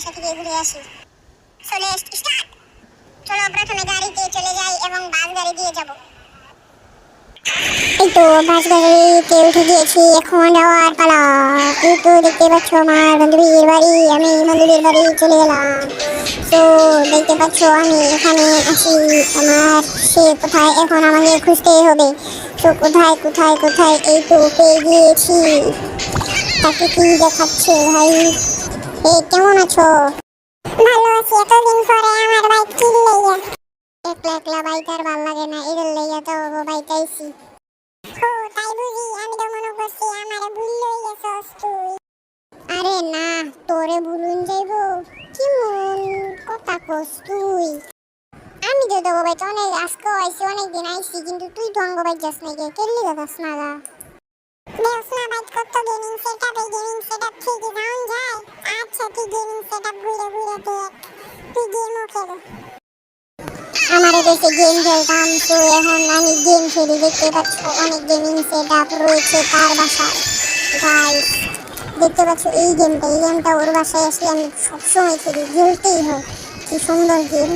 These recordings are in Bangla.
বাসা থেকে ঘুরে আসি। চলে স্টার্ট। চলো প্রথমে গাড়িতে চলে যাই এবং বাস গাড়ি দিয়ে যাব। এই তো বাস গাড়িতে উঠে গিয়েছি, এখন যাওয়ার পালা। এই তো দেখতে পাচ্ছ আমার বান্ধবীর বাড়ি, আমি বান্ধবীর বাড়ি চলে গেলাম। তো দেখতে পাচ্ছ আমি এখানে আছি, আমার সে কোথায়, এখন আমাকে খুঁজতে হবে। তো কোথায় কোথায় কোথায়, এই তো পেয়ে গিয়েছি। তাকে কি দেখাচ্ছে ভাই? কেমন আছো? ভালো আছি, এতদিন পরে আমার বাইক কিনলে। একলা একলা বাইক আর ভাল লাগে না, এদের লেগে তো বাইক আইছি। ও তাই বুঝি, আমি তো মনে করছি আমারে ভুলই গেছস তুই। আরে না, তোরে ভুলুন যাইব? কেমন কথা কস তুই? আমি তো তোর বাইক অনেক আজকে আইছি, অনেকদিন আইছি, কিন্তু তুই তো অঙ্গ বাইক যাস না, কেলি যাস না গা? দেখ না বাইক কত গেমিং সেটআপ, এই গেমিং সেটআপ থেকে ডাউন যায়। আচ্ছা তুই গেমিং সেটআপ ঘুরে ঘুরে দেখ, তুই গেমও খেল। আমারে দেশে গেম খেলতাম, তো এখন আমি গেম খেলি। দেখতে পাচ্ছ অনেক গেমিং সেটআপ রয়েছে তার বাসায়। গাইস দেখতে পাচ্ছ এই গেমটা ওর বাসায় আসলে আমি সবসময় খেলি, খেলতেই হয়। কি সুন্দর গেম,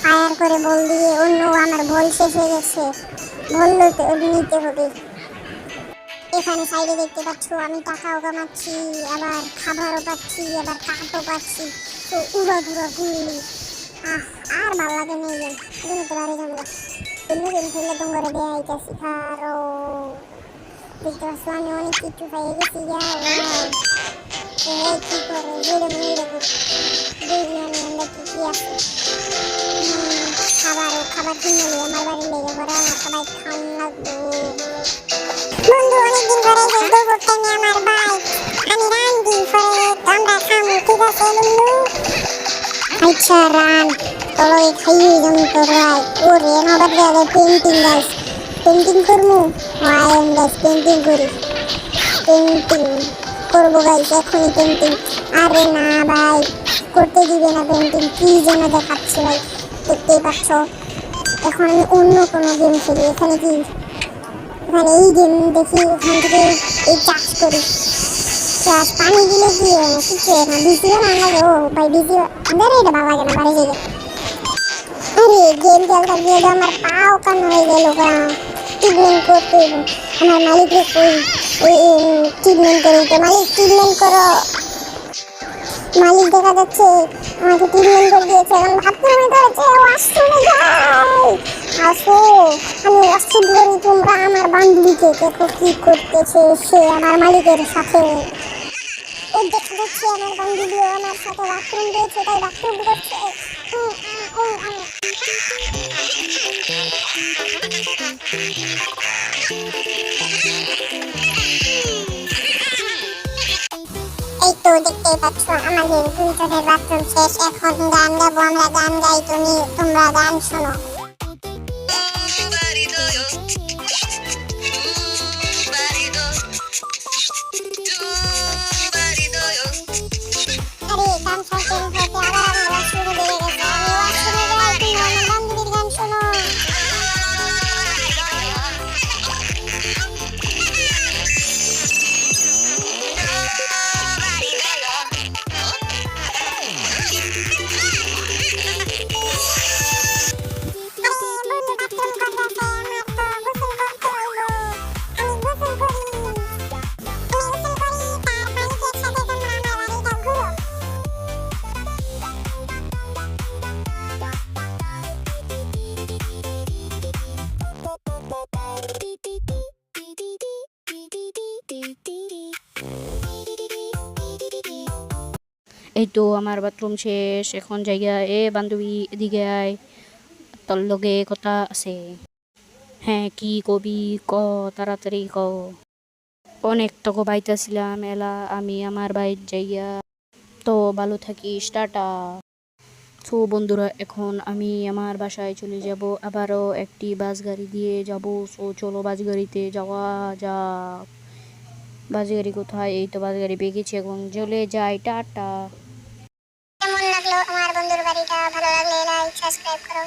ফায়ার করে বল দিয়ে। অন্য আমার বল শেষ হয়ে গেছে, বল নিতে হবে। এখানে সাইডে দেখতে পাচ্ছ আমি টাকাও কামাচ্ছি, আবার খাবারও পাচ্ছি, আবার কাঠও পাচ্ছি। তো উড়া ধুরা ঘুরলি আর ভালো লাগে না। এই গেম তো বাড়ি যাবো, অন্য গেম খেললে তোমার দেয়া আইতাছি। আরো দেখতে পাচ্ছ আমি অনেক কিছু পেয়ে গেছি। কি করে ঘুরে ঘুরে দেখি আমি আমরা কি আছে। খাবার কিনে নিয়ে আমার বাড়ি লেগে পরে আমার সবাই খাওয়ান লাগবো। বন্ধু অনেকদিন পরে দেখবো করতে নিয়ে আমার বাইক, আমি রান্দি পরে আমরা খাবো, ঠিক আছে বন্ধু? আচ্ছা রান, চলো খাইয়ে যাবো তোর বাইক। ওরে নবাদ গেলে পেন্টিং গাইস, পেন্টিং করবো। আয়ন গাইস পেন্টিং করি, পেন্টিং করবো গাইস এখনই পেন্টিং। আরে না ভাই, করতে দিবে না পেন্টিং, কি যেন দেখাচ্ছে ভাই। দেখতেই পাচ্ছ এখন আমি অন্য কোনো গেম খেলি। এখানে কি, এখানে এই গেম দেখি, এখান থেকে এই চাষ করি। চাষ পানি দিলে কি হয় না, কিছু হয় না, বিজিও না লাগে। ও ভাই বিজিও বেড়ে এটা ভালো লাগে না, বাড়ি যাই। আরে গেম খেলতে গিয়ে তো আমার পাও কান হয়ে গেল গা। ট্রিটমেন্ট করতে আমার মালিককে কই ট্রিটমেন্ট করে দিতে। মালিক ট্রিটমেন্ট করো। মালিক দেখা যাচ্ছে আমাকে ট্রিটমেন্ট করে দিয়েছে, এখন ভাবতে মনে করেছে ও আসছে না যাই আসো। আমি অসুখ করি, তোমরা আমার বান্ধবীকে দেখো কি করতেছে সে আমার মালিকের সাথে। ও দেখা যাচ্ছে আমার বান্ধবীও আমার সাথে বাথরুম দিয়েছে, তাই বাথরুম করছে। এই তো দেখতেই পাচ্ছ আমাদের দুজনের বাথরুম শেষ, এখন গান গাবো আমরা। গান গাই, তোমরা গান শোনো। আরে গান শুনতে শুনতে আবার আমার ওয়াশরুমে বেড়ে গেছে। আমি ওয়াশরুমে যাই, তোমরা আমার বান্ধবীর গান শোনো। এই তো আমার বাথরুম শেষ, এখন জায়গা এ বান্ধবী এদিকে আয়, তোর লগে কথা আছে। হ্যাঁ কি কবি ক, তাড়াতাড়ি ক। অনেক তোকে বাইতেছিলাম এলা, আমি আমার বাইর জায়গা। তো ভালো থাকিস, টাটা। তো বন্ধুরা এখন আমি আমার বাসায় চলে যাব, আবারও একটি বাস গাড়ি দিয়ে যাব। সো চলো বাস গাড়িতে যাওয়া যাক। বাস গাড়ি কোথায়? এই তো বাস গাড়ি পেয়ে গেছি, এখন চলে যাই, টাটা। কেমন লাগলো আমার বন্ধুর বাড়িটা? ভালো লাগলে লাইক সাবস্ক্রাইব করো।